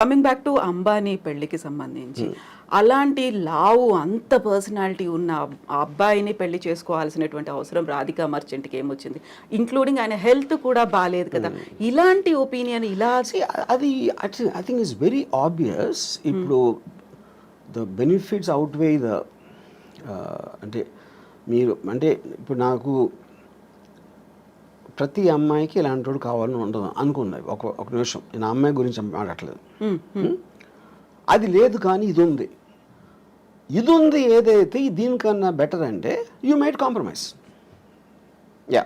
Coming back to Ambani పెళ్లికి సంబంధించి అలాంటి లావు అంత పర్సనాలిటీ ఉన్న ఆ అబ్బాయిని పెళ్లి చేసుకోవాల్సినటువంటి అవసరం రాధికా మర్చెంట్కి ఏమొచ్చింది, ఇంక్లూడింగ్ ఆయన హెల్త్ కూడా బాగాలేదు కదా. ఇలాంటి ఒపీనియన్ ఇలా అది I think it's very obvious. ఇప్పుడు ద బెనిఫిట్స్ అవుట్వే ద అంటే మీరు అంటే ఇప్పుడు నాకు ప్రతి అమ్మాయికి ఇలాంటి వాడు కావాలని ఉండదు అనుకున్నది. ఒక నిమిషం, నేను అమ్మాయి గురించి మాట్లాడట్లేదు. అది లేదు, కానీ ఇది ఉంది ఏదైతే దీనికన్నా బెటర్ అంటే యూ మైట్ కాంప్రమైజ్. యా,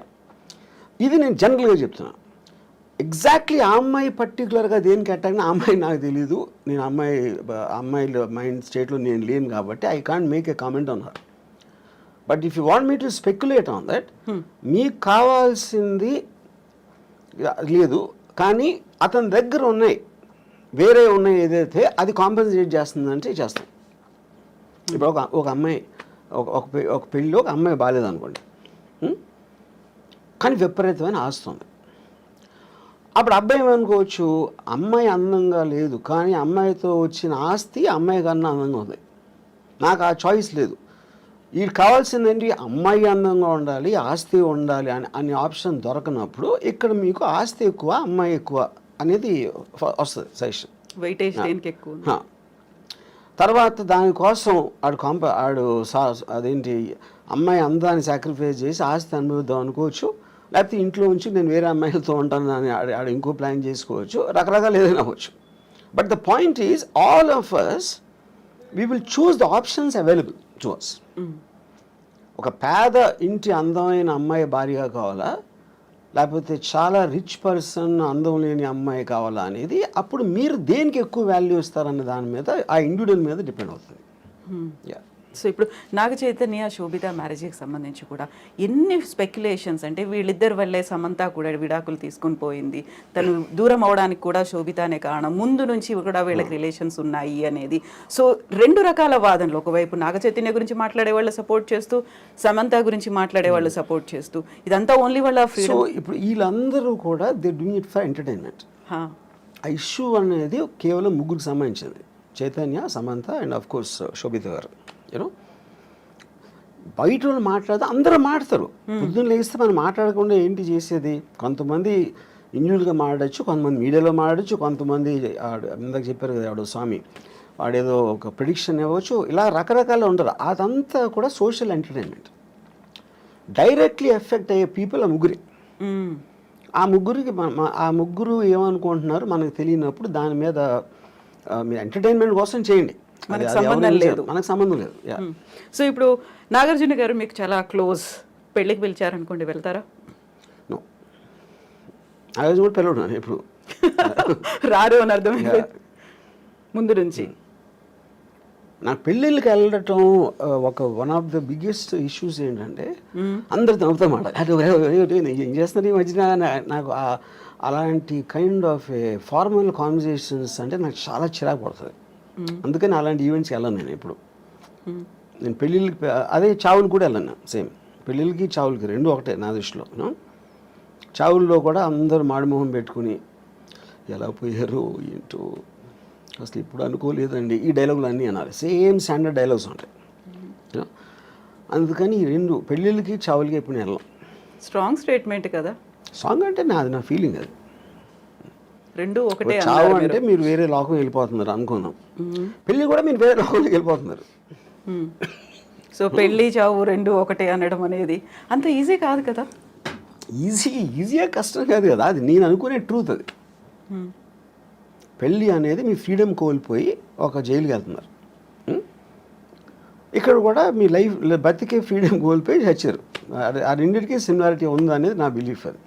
ఇది నేను జనరల్గా చెప్తున్నా. ఎగ్జాక్ట్లీ ఆ అమ్మాయి పర్టికులర్గా దేనికి అటాక్ ఆ అమ్మాయి నాకు తెలీదు. నేను అమ్మాయిల మైండ్ స్టేట్లో నేను లేను కాబట్టి I can't make a comment on her. But if you want me to speculate on that, మీకు కావాల్సింది లేదు కానీ అతని దగ్గర వేరే ఉన్నాయి ఏదైతే అది కాంపెన్సేట్ చేస్తుందంటే చేస్తాం. ఇప్పుడు ఒక అమ్మాయి ఒక పెళ్ళిలో ఒక అమ్మాయి బాగాలేదు అనుకోండి, కానీ విపరీతమైన ఆస్తుంది. అప్పుడు అబ్బాయి ఏమనుకోవచ్చు, అమ్మాయి అందంగా లేదు కానీ అమ్మాయితో వచ్చిన ఆస్తి అమ్మాయి కన్నా అందంగా ఉంది, నాకు ఆ చాయిస్ లేదు. వీడికి కావాల్సిందేంటి, అమ్మాయి అందంగా ఉండాలి, ఆస్తి ఉండాలి అనే ఆప్షన్ దొరకనప్పుడు ఇక్కడ మీకు ఆస్తి ఎక్కువ అమ్మాయి ఎక్కువ అనేది వస్తుంది సజెషన్. వెయిటేజ్ ఎక్కువ. తర్వాత దానికోసం ఆడు అదేంటి అమ్మాయి అందాన్ని సాక్రిఫైస్ చేసి ఆస్తి అనుభవిద్దాం అనుకోవచ్చు, లేకపోతే ఇంట్లో ఉంచి నేను వేరే అమ్మాయిలతో ఉంటాను అని ఆడు ఇంకో ప్లాన్ చేసుకోవచ్చు, రకరకాలు ఏదైనా అవ్వచ్చు. But the point is all of us we will choose the options available to us. ఒక పేద ఇంటి అందమైన అమ్మాయి భార్యగా కావాలా, లేకపోతే చాలా రిచ్ పర్సన్ అందం లేని అమ్మాయి కావాలా అనేది అప్పుడు మీరు దేనికి ఎక్కువ వాల్యూ ఇస్తారన్న దాని మీద ఆ ఇండివిజువల్ మీద డిపెండ్ అవుతుంది. యా. సో ఇప్పుడు నాగ చైతన్య శోభిత మ్యారేజ్కి సంబంధించి కూడా ఎన్ని స్పెక్యులేషన్స్, అంటే వీళ్ళిద్దరి వల్లే సమంత కూడా విడాకులు తీసుకొని పోయింది, తను దూరం అవడానికి కూడా శోభితనే కారణం, ముందు నుంచి కూడా వీళ్ళకి రిలేషన్స్ ఉన్నాయి అనేది. సో రెండు రకాల వాదనలు, ఒకవైపు నాగ చైతన్య గురించి మాట్లాడే వాళ్ళు సపోర్ట్ చేస్తూ, సమంత గురించి మాట్లాడే వాళ్ళు సపోర్ట్ చేస్తూ, ఇదంతా ఓన్లీ వాళ్ళ ఫ్రీడమ్. సో ఇప్పుడు వీళ్ళందరూ కూడా they doing it for entertainment. ఆ ఇష్యూ అనేది కేవలం ముగ్గురికి సంబంధించింది, Chaitanya, Samantha and of course Sobhita గారు. యూనో, బయట వాళ్ళు మాట్లాడితే అందరూ మాట్లాడతారు. పొద్దున్న లేస్తే మనం మాట్లాడకుండా ఏంటి చేసేది? కొంతమంది ఇండివిజువల్గా మాట్లాడచ్చు, కొంతమంది మీడియాలో మాట్లాడచ్చు, కొంతమంది ఇందాక చెప్పారు కదా ఆవిడ స్వామి, వాడేదో ఒక ప్రిడిక్షన్ ఇవ్వచ్చు, ఇలా రకరకాలు ఉంటారు. అదంతా కూడా సోషల్ ఎంటర్టైన్మెంట్. డైరెక్ట్లీ ఎఫెక్ట్ అయ్యే పీపుల్ ఆ ముగ్గురే. ఆ ముగ్గురు ఏమనుకుంటున్నారు మనకు తెలియనప్పుడు దాని మీద మీరు ఎంటర్టైన్మెంట్ కోసం చేయండి, మనకు సంబంధం లేదు. సో ఇప్పుడు నాగార్జున గారు మీకు చాలా క్లోజ్, పెళ్ళికి పిలిచారనుకోండి, వెళ్తారా? నాగార్జున కూడా పిలవడు ఇప్పుడు రారు అని అర్థమైంది ముందు నుంచి. నాకు పెళ్ళిళ్ళకి వెళ్ళటం one of the biggest issues ఏంటంటే అందరు నవ్వుతా మాట ఏం చేస్తున్నారు ఈ మధ్యన. నాకు అలాంటి కైండ్ ఆఫ్ ఫార్మల్ కాన్వర్జేషన్స్ అంటే నాకు చాలా చిరాకు పడుతుంది. అందుకని అలాంటి ఈవెంట్స్కి వెళ్ళను నేను ఎప్పుడు. నేను పెళ్ళిళ్ళకి, అదే చావులు కూడా వెళ్ళను. సేమ్ పెళ్ళిళ్ళకి చావులకి రెండు ఒకటే నా దృష్టిలో. చావుల్లో కూడా అందరూ మాడిమోహం పెట్టుకుని ఎలా పోయారు ఏంటో అసలు ఇప్పుడు అనుకోలేదండి, ఈ డైలాగులు అన్నీ అనాలి. సేమ్ స్టాండర్డ్ డైలాగ్స్ ఉంటాయి. అందుకని ఈ రెండు పెళ్ళిళ్ళకి చావులకి ఎప్పుడు నేను వెళ్ళను. స్ట్రాంగ్ స్టేట్మెంట్ కదా. సాంగ్ అంటే నా ఫీలింగ్ అది. రెండు ఒకటే. చావు అంటే మీరు వేరే లోకం వెళ్ళిపోతున్నారు అనుకున్నాం, పెళ్ళి కూడా మీరు వేరే లోకంలోకి వెళ్ళిపోతున్నారు. సో పెళ్ళి చావు రెండు ఒకటే అనడం అనేది అంత ఈజీ కాదు కదా. ఈజీగా కష్టం కాదు కదా, అది నేను అనుకునే ట్రూత్. అది పెళ్ళి అనేది మీ ఫ్రీడమ్ కోల్పోయి ఒక జైలుకి వెళ్తున్నారు. ఇక్కడ కూడా మీ లైఫ్ బతికే ఫ్రీడమ్ కోల్పోయి చచ్చారు. ఆ రెండింటికి సిమిలారిటీ ఉందనేది నా బిలీఫ్. అది